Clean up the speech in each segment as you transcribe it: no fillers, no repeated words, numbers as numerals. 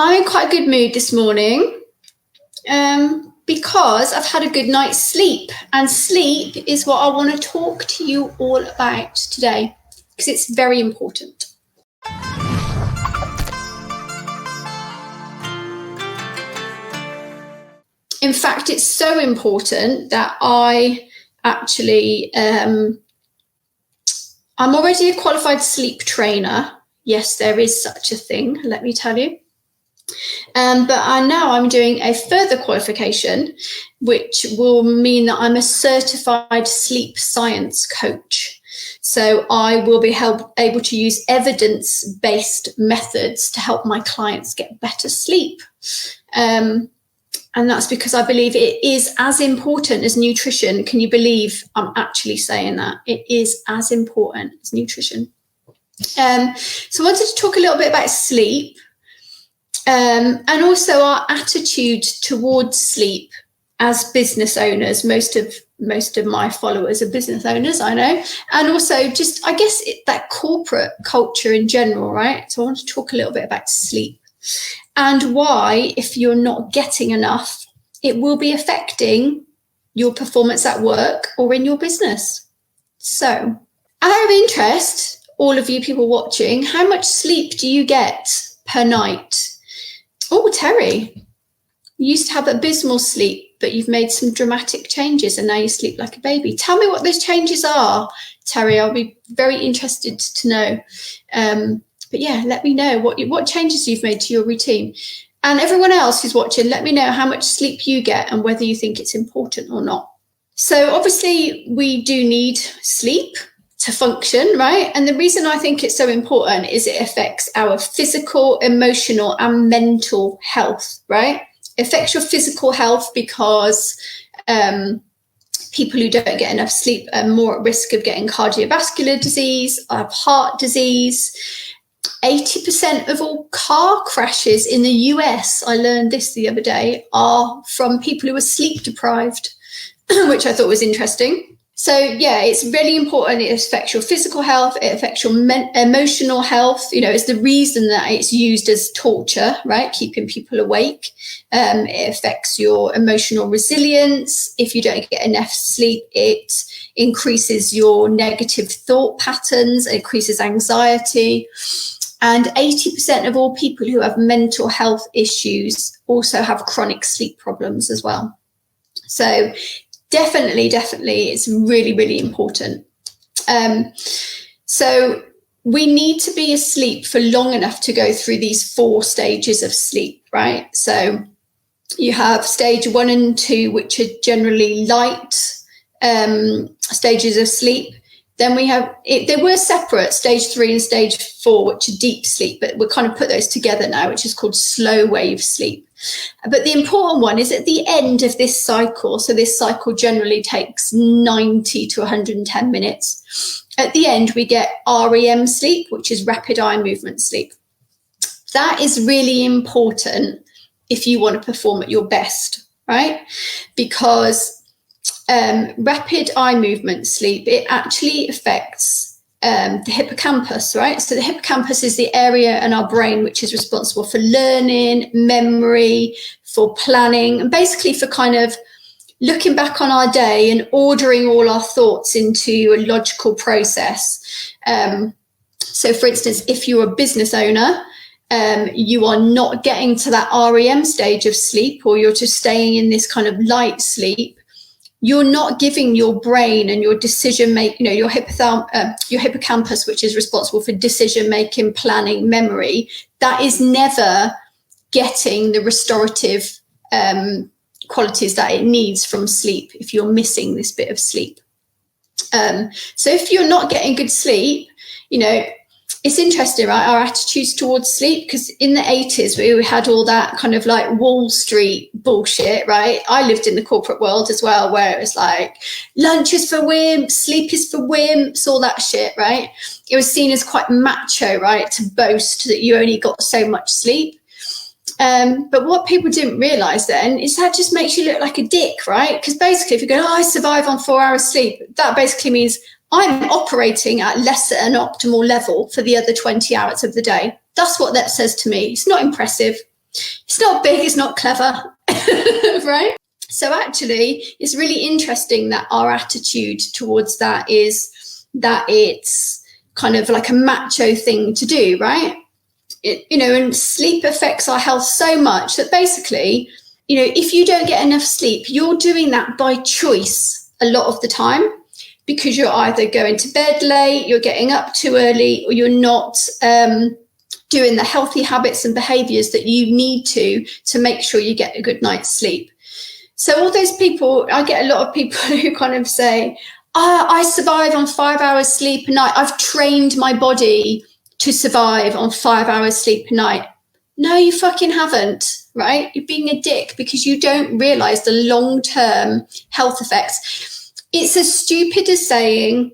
I'm in quite a good mood this morning because I've had a good night's sleep, and sleep is what I want to talk to you all about today because it's very important. In fact, it's so important that I actually, I'm already a qualified sleep trainer. Yes, there is such a thing, let me tell you. But I'm doing a further qualification, which will mean that I'm a certified sleep science coach. So I will be able to use evidence-based methods to help my clients get better sleep. And that's because I believe it is as important as nutrition. Can you believe I'm actually saying that? It is as important as nutrition. So I wanted to talk a little bit about sleep and also our attitude towards sleep as business owners. Most of my followers are business owners, I know. And also just, I guess, that corporate culture in general, right? So I want to talk a little bit about sleep. And why, if you're not getting enough, it will be affecting your performance at work or in your business. So, out of interest, all of you people watching, how much sleep do you get per night? Oh, Terry, you used to have abysmal sleep, but you've made some dramatic changes and now you sleep like a baby. Tell me what those changes are, Terry. I'll be very interested to know. But yeah, let me know what changes you've made to your routine. And everyone else who's watching, let me know how much sleep you get and whether you think it's important or not. So obviously we do need sleep to function, right? And the reason I think it's so important is it affects our physical, emotional, and mental health, right? It affects your physical health because people who don't get enough sleep are more at risk of getting cardiovascular disease, of heart disease. 80% of all car crashes in the US, I learned this the other day, are from people who are sleep deprived, which I thought was interesting. So yeah, it's really important. It affects your physical health. It affects your emotional health. You know, it's the reason that it's used as torture, right? Keeping people awake. It affects your emotional resilience. If you don't get enough sleep, it increases your negative thought patterns, it increases anxiety. And 80% of all people who have mental health issues also have chronic sleep problems as well. So definitely, it's really, really important. So we need to be asleep for long enough to go through these 4 stages of sleep, right? So you have stage 1 and 2, which are generally light stages of sleep. Then we have, they were separate, stage 3 and stage 4, which are deep sleep, but we'll kind of put those together now, which is called slow wave sleep. But the important one is at the end of this cycle. So this cycle generally takes 90 to 110 minutes. At the end, we get REM sleep, which is rapid eye movement sleep. That is really important if you want to perform at your best, right? Because rapid eye movement sleep, it actually affects the hippocampus, right? So the hippocampus is the area in our brain which is responsible for learning, memory, for planning, and basically for kind of looking back on our day and ordering all our thoughts into a logical process. So for instance, if you're a business owner, you are not getting to that REM stage of sleep, or you're just staying in this kind of light sleep, you're not giving your brain and your decision making, your hippocampus, which is responsible for decision making, planning, memory, that is never getting the restorative qualities that it needs from sleep if you're missing this bit of sleep. So if you're not getting good sleep, it's interesting, right? Our attitudes towards sleep, because in the 80s, we had all that kind of like Wall Street bullshit, right? I lived in the corporate world as well, where it was like, lunch is for wimps, sleep is for wimps, all that shit, right? It was seen as quite macho, right? To boast that you only got so much sleep. But what people didn't realize then is that just makes you look like a dick, right? Because basically if you go, I survive on 4 hours sleep, that basically means I'm operating at less than an optimal level for the other 20 hours of the day. That's what that says to me. It's not impressive. It's not big, it's not clever, right? So actually, it's really interesting that our attitude towards that is that it's kind of like a macho thing to do, right? And sleep affects our health so much that basically, if you don't get enough sleep, you're doing that by choice a lot of the time, because you're either going to bed late, you're getting up too early, or you're not doing the healthy habits and behaviors that you need to make sure you get a good night's sleep. So all those people, I get a lot of people who kind of say, I survive on 5 hours sleep a night. I've trained my body to survive on 5 hours sleep a night. No, you fucking haven't, right? You're being a dick because you don't realize the long-term health effects. It's as stupid as saying,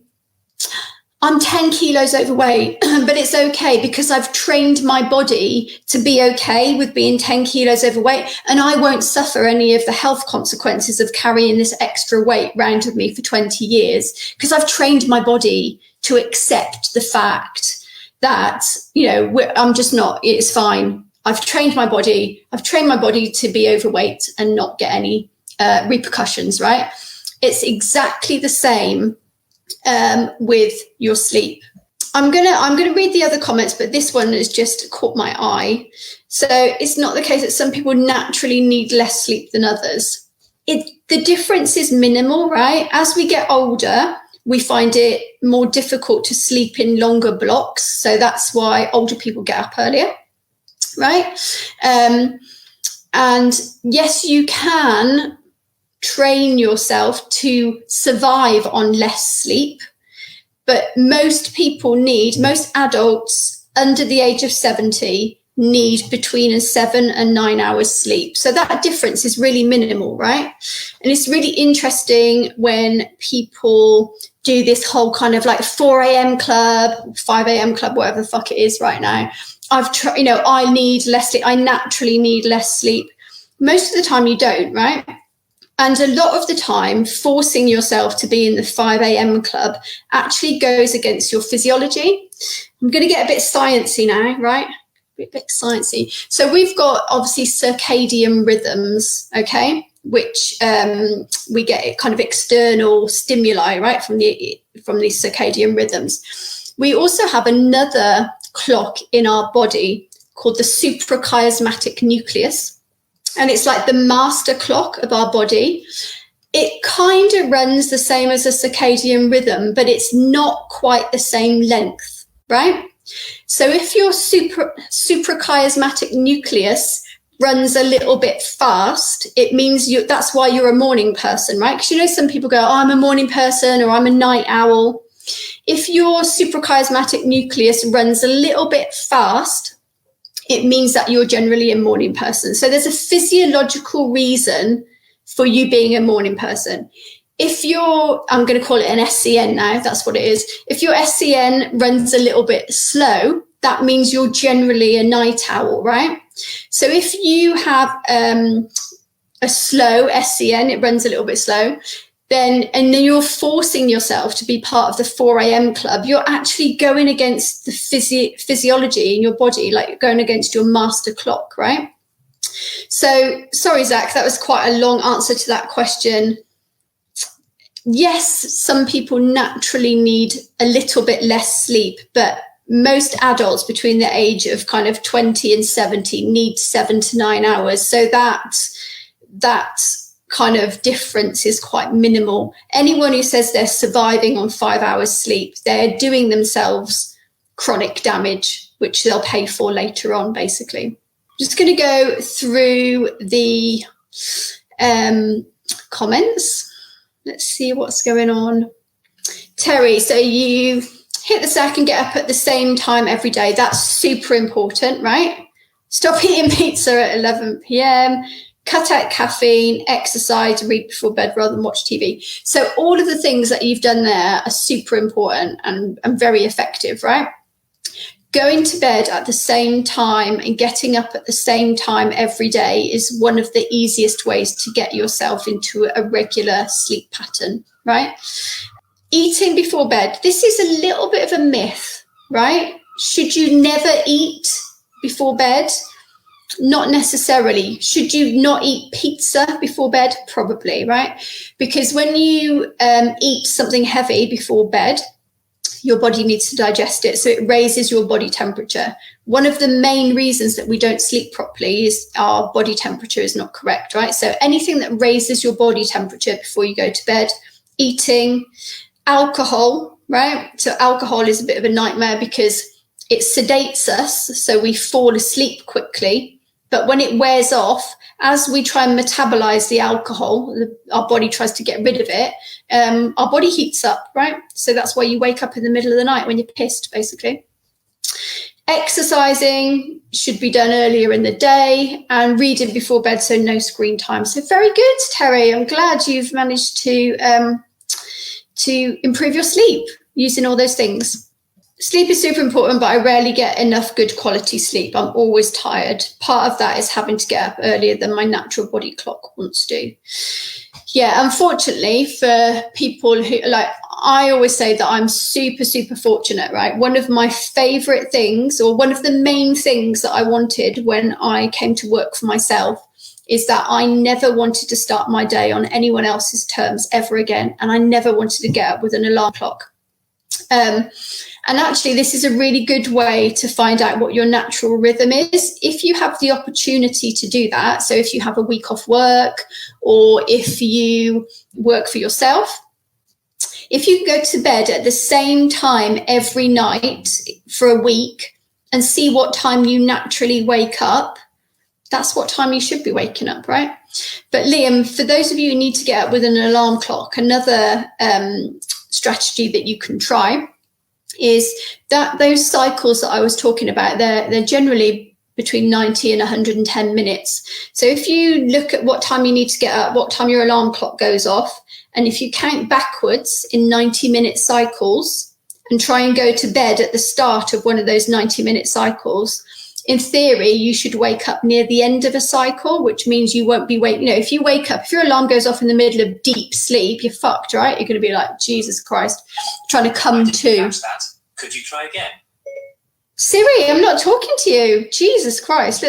I'm 10 kilos overweight, but it's okay because I've trained my body to be okay with being 10 kilos overweight, and I won't suffer any of the health consequences of carrying this extra weight around with me for 20 years because I've trained my body to accept the fact that, I'm just not, it's fine. I've trained my body to be overweight and not get any repercussions, right? It's exactly the same with your sleep. I'm gonna read the other comments, but this one has just caught my eye. So it's not the case that some people naturally need less sleep than others. The difference is minimal, right? As we get older, we find it more difficult to sleep in longer blocks. So that's why older people get up earlier, right? And yes, you can train yourself to survive on less sleep, but most adults under the age of 70 need between 7 and 9 hours sleep. So that difference is really minimal, right? And it's really interesting when people do this whole kind of like 4 a.m. club, 5 a.m. club, whatever the fuck it is right now. I need less sleep. I naturally need less sleep. Most of the time you don't, right? And a lot of the time, forcing yourself to be in the 5 a.m. club actually goes against your physiology. I'm going to get a bit sciencey now, right? A bit sciencey. So we've got obviously circadian rhythms, okay, which we get kind of external stimuli, right, from these circadian rhythms. We also have another clock in our body called the suprachiasmatic nucleus. And it's like the master clock of our body. It kind of runs the same as a circadian rhythm, but it's not quite the same length, right? So if your suprachiasmatic nucleus runs a little bit fast, it means that's why you're a morning person, right? Because some people go, I'm a morning person or I'm a night owl. If your suprachiasmatic nucleus runs a little bit fast, it means that you're generally a morning person. So there's a physiological reason for you being a morning person. If I'm going to call it an SCN now, that's what it is. If your SCN runs a little bit slow, that means you're generally a night owl, right? So if you have a slow SCN, it runs a little bit slow, then you're forcing yourself to be part of the 4 a.m. club, you're actually going against the physiology in your body, like going against your master clock, right? So, sorry, Zach, that was quite a long answer to that question. Yes, some people naturally need a little bit less sleep, but most adults between the age of kind of 20 and 70 need 7 to 9 hours. So that kind of difference is quite minimal. Anyone who says they're surviving on 5 hours sleep, they're doing themselves chronic damage, which they'll pay for later on, basically. Just going to go through the comments. Let's see what's going on. Terry, so you hit the sack and get up at the same time every day. That's super important, right? Stop eating pizza at 11 p.m., cut out caffeine, exercise, read before bed rather than watch TV. So all of the things that you've done there are super important and very effective, right? Going to bed at the same time and getting up at the same time every day is one of the easiest ways to get yourself into a regular sleep pattern, right? Eating before bed. This is a little bit of a myth, right? Should you never eat before bed? Not necessarily. Should you not eat pizza before bed? Probably, right? Because when you eat something heavy before bed, your body needs to digest it. So it raises your body temperature. One of the main reasons that we don't sleep properly is our body temperature is not correct, right? So anything that raises your body temperature before you go to bed, eating, alcohol, right? So alcohol is a bit of a nightmare because it sedates us, so we fall asleep quickly. But when it wears off, as we try and metabolize the alcohol, our body tries to get rid of it, our body heats up, right? So that's why you wake up in the middle of the night when you're pissed, basically. Exercising should be done earlier in the day, and reading before bed, so no screen time. So very good, Terry. I'm glad you've managed to improve your sleep using all those things. Sleep is super important, but I rarely get enough good quality sleep. I'm always tired. Part of that is having to get up earlier than my natural body clock wants to. Yeah, unfortunately for people who, like, I always say that I'm super, super fortunate, right? One of my favorite things, or one of the main things that I wanted when I came to work for myself, is that I never wanted to start my day on anyone else's terms ever again. And I never wanted to get up with an alarm clock. And actually, this is a really good way to find out what your natural rhythm is. If you have the opportunity to do that, so if you have a week off work, or if you work for yourself, if you go to bed at the same time every night for a week and see what time you naturally wake up, that's what time you should be waking up, right? But Liam, for those of you who need to get up with an alarm clock, another strategy that you can try is that those cycles that I was talking about, they're generally between 90 and 110 minutes. So if you look at what time you need to get up, what time your alarm clock goes off, and if you count backwards in 90-minute cycles and try and go to bed at the start of one of those 90-minute cycles, in theory, you should wake up near the end of a cycle, which means you won't be waking. You know, if you wake up, if your alarm goes off in the middle of deep sleep, you're fucked, right? You're going to be like, Jesus Christ, trying to come to. That. Could you try again? Siri, I'm not talking to you. Jesus Christ,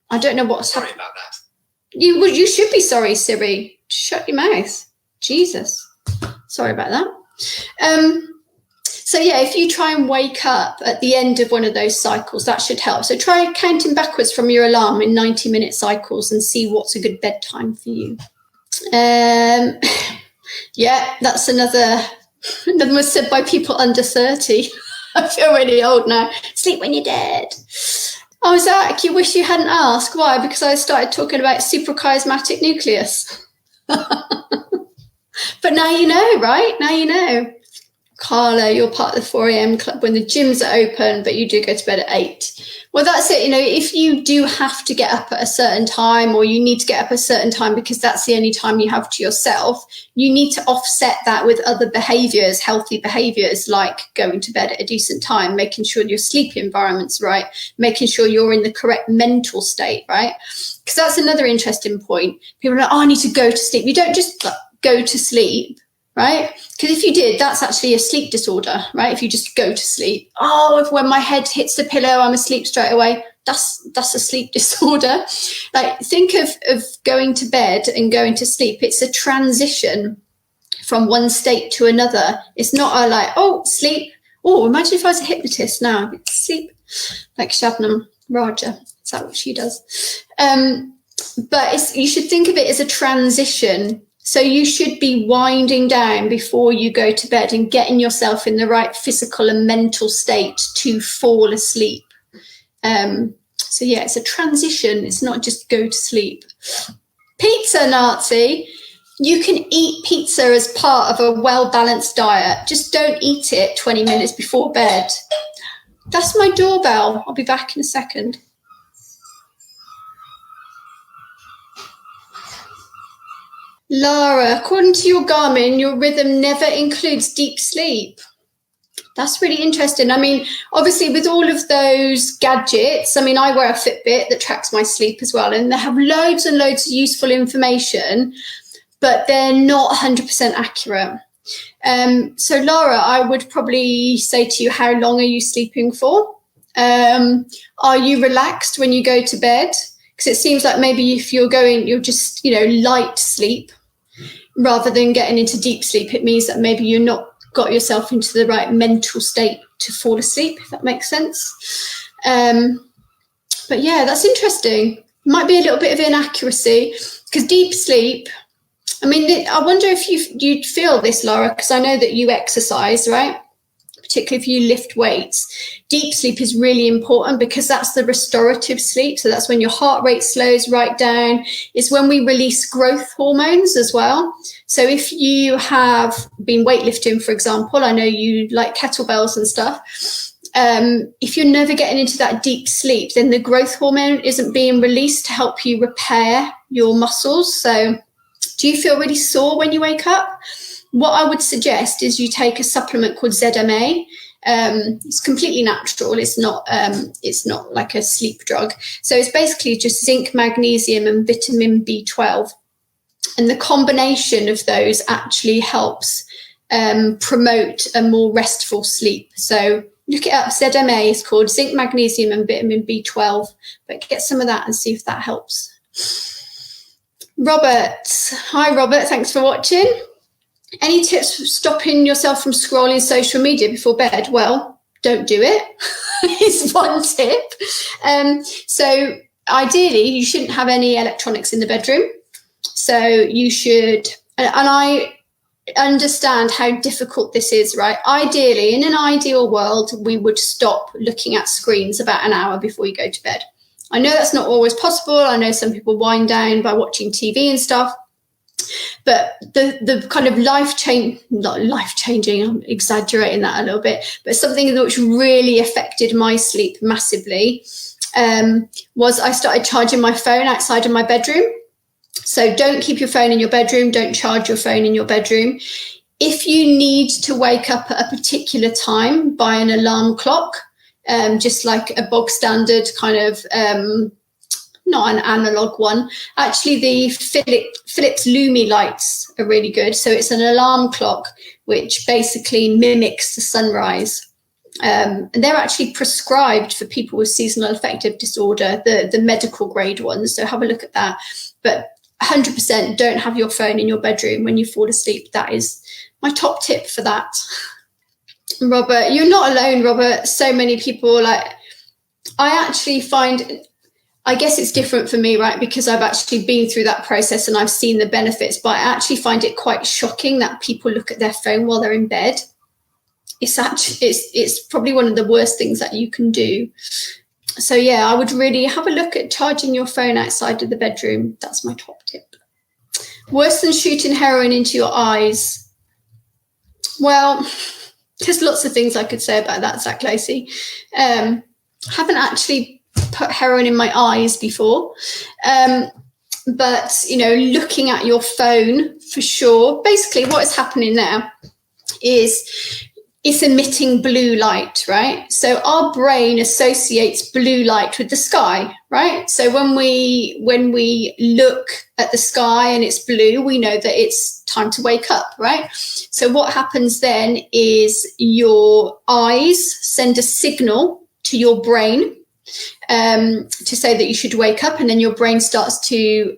I don't know what's happening. Sorry about that. You should be sorry, Siri. Shut your mouth. Jesus. Sorry about that. So yeah, if you try and wake up at the end of one of those cycles, that should help. So try counting backwards from your alarm in 90-minute cycles and see what's a good bedtime for you. Yeah, that's another was said by people under 30. I feel really old now. Sleep when you're dead. Oh, Zach, you wish you hadn't asked. Why? Because I started talking about suprachiasmatic nucleus. But now you know, right? Now you know. Carla, you're part of the 4 a.m. club when the gyms are open, but you do go to bed at 8. Well, that's it. You know, if you do have to get up at a certain time, or you need to get up at a certain time because that's the only time you have to yourself, you need to offset that with other behaviors, healthy behaviors, like going to bed at a decent time, making sure your sleep environment's right, making sure you're in the correct mental state, right? Because that's another interesting point. People are like, oh, I need to go to sleep. You don't just go to sleep. Right? Because if you did, that's actually a sleep disorder, right? If you just go to sleep, when my head hits the pillow, I'm asleep straight away. That's a sleep disorder. Like, think of going to bed and going to sleep. It's a transition from one state to another. It's not sleep. Oh, imagine if I was a hypnotist now. Sleep, like Shabnam Raja. Is that what she does? But you should think of it as a transition. So you should be winding down before you go to bed and getting yourself in the right physical and mental state to fall asleep. So yeah, it's a transition. It's not just go to sleep. Pizza, Nazi. You can eat pizza as part of a well-balanced diet. Just don't eat it 20 minutes before bed. That's my doorbell. I'll be back in a second. Lara, according to your Garmin, your rhythm never includes deep sleep. That's really interesting. I mean, obviously with all of those gadgets, I mean, I wear a Fitbit that tracks my sleep as well, and they have loads and loads of useful information, but they're not 100% accurate. So Lara, I would probably say to you, how long are you sleeping for? Are you relaxed when you go to bed? Because it seems like maybe if you're just, light sleep rather than getting into deep sleep, it means that maybe you're not got yourself into the right mental state to fall asleep, if that makes sense. But yeah, that's interesting. Might be a little bit of inaccuracy because deep sleep, I mean, I wonder if you'd feel this, Laura, because I know that you exercise, right? Particularly if you lift weights. Deep sleep is really important because that's the restorative sleep. So that's when your heart rate slows right down. It's when we release growth hormones as well. So if you have been weightlifting, for example, I know you like kettlebells and stuff. If you're never getting into that deep sleep, then the growth hormone isn't being released to help you repair your muscles. So do you feel really sore when you wake up? What I would suggest is you take a supplement called ZMA. It's completely natural. It's not like a sleep drug. So it's basically just zinc, magnesium, and vitamin B12. And the combination of those actually helps promote a more restful sleep. So look it up. ZMA is called zinc, magnesium, and vitamin B12. But get some of that and see if that helps. Robert. Hi, Robert. Thanks for watching. Any tips for stopping yourself from scrolling social media before bed? Well, don't do it. Is one tip. So ideally, you shouldn't have any electronics in the bedroom. So you should, and I understand how difficult this is, right? Ideally, in an ideal world, we would stop looking at screens about an hour before you go to bed. I know that's not always possible. I know some people wind down by watching TV and stuff. But the kind of not life-changing, I'm exaggerating that a little bit, but something which really affected my sleep massively was I started charging my phone outside of my bedroom. So don't keep your phone in your bedroom. Don't charge your phone in your bedroom. If you need to wake up at a particular time by an alarm clock, just like a bog standard kind of not an analog one. Actually, the Philips Lumi lights are really good. So it's an alarm clock which basically mimics the sunrise. And they're actually prescribed for people with seasonal affective disorder, the medical grade ones. So have a look at that. But 100% don't have your phone in your bedroom when you fall asleep. That is my top tip for that. Robert, you're not alone, Robert. So many people I actually find, I guess it's different for me, right? Because I've actually been through that process and I've seen the benefits, but I actually find it quite shocking that people look at their phone while they're in bed. It's probably one of the worst things that you can do. So yeah, I would really have a look at charging your phone outside of the bedroom. That's my top tip. Worse than shooting heroin into your eyes. Well, there's lots of things I could say about that, Zach Lacey. Haven't actually put heroin in my eyes before. But, looking at your phone for sure. Basically, what is happening now is it's emitting blue light, right? So our brain associates blue light with the sky, right? So when we look at the sky and it's blue, we know that it's time to wake up, right? So what happens then is your eyes send a signal to your brain to say that you should wake up, and then your brain starts to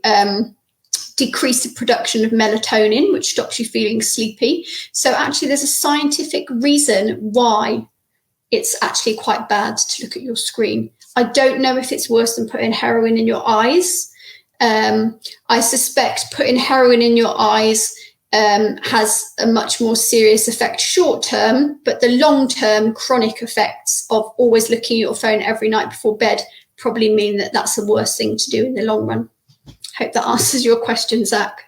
decrease the production of melatonin, which stops you feeling sleepy. So actually there's a scientific reason why it's actually quite bad to look at your screen. I don't know if it's worse than putting heroin in your eyes. I suspect putting heroin in your eyes has a much more serious effect short term, but the long term chronic effects of always looking at your phone every night before bed probably mean that that's the worst thing to do in the long run. Hope that answers your question, Zach.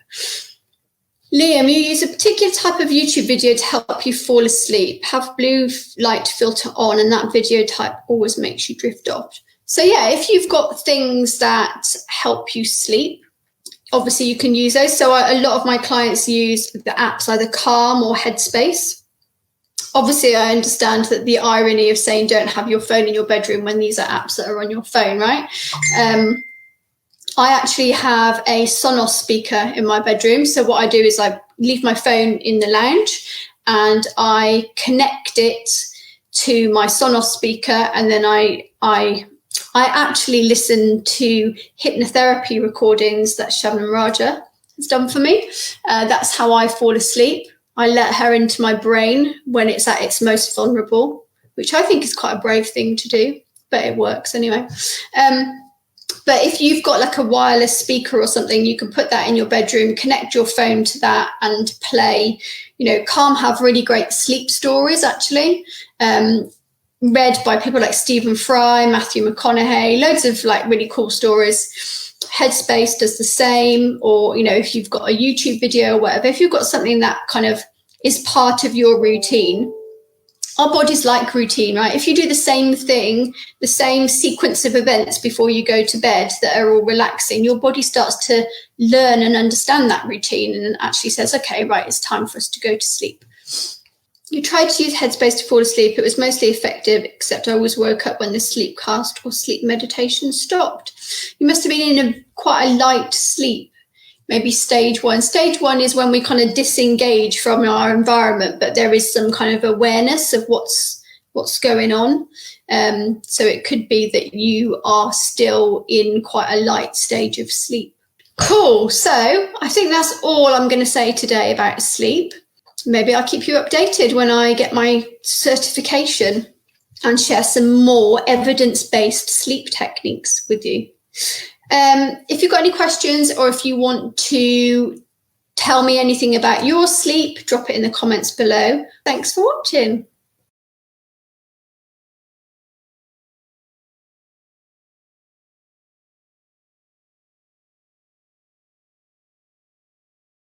Liam, you use a particular type of YouTube video to help you fall asleep. Have blue light filter on, and that video type always makes you drift off. So yeah, if you've got things that help you sleep, obviously you can use those. So a lot of my clients use the apps, either Calm or Headspace. Obviously, I understand that the irony of saying don't have your phone in your bedroom when these are apps that are on your phone, right? I actually have a Sonos speaker in my bedroom. So what I do is I leave my phone in the lounge and I connect it to my Sonos speaker, and then I actually listen to hypnotherapy recordings that Shabnam Raja has done for me. That's how I fall asleep. I let her into my brain when it's at its most vulnerable, which I think is quite a brave thing to do, but it works anyway. But if you've got like a wireless speaker or something, you can put that in your bedroom, connect your phone to that and play. Calm have really great sleep stories, actually, read by people like Stephen Fry, Matthew McConaughey, loads of like really cool stories. Headspace does the same, or, if you've got a YouTube video or whatever, if you've got something that kind of is part of your routine. Our bodies like routine, right? If you do the same thing, the same sequence of events before you go to bed that are all relaxing, your body starts to learn and understand that routine and actually says, okay, right, it's time for us to go to sleep. You tried to use Headspace to fall asleep. It was mostly effective, except I always woke up when the sleep cast or sleep meditation stopped. You must have been in quite a light sleep. Maybe stage 1. Stage 1 is when we kind of disengage from our environment, but there is some kind of awareness of what's going on. So it could be that you are still in quite a light stage of sleep. Cool. So I think that's all I'm going to say today about sleep. Maybe I'll keep you updated when I get my certification and share some more evidence-based sleep techniques with you. If you've got any questions, or if you want to tell me anything about your sleep, drop it in the comments below. Thanks for watching.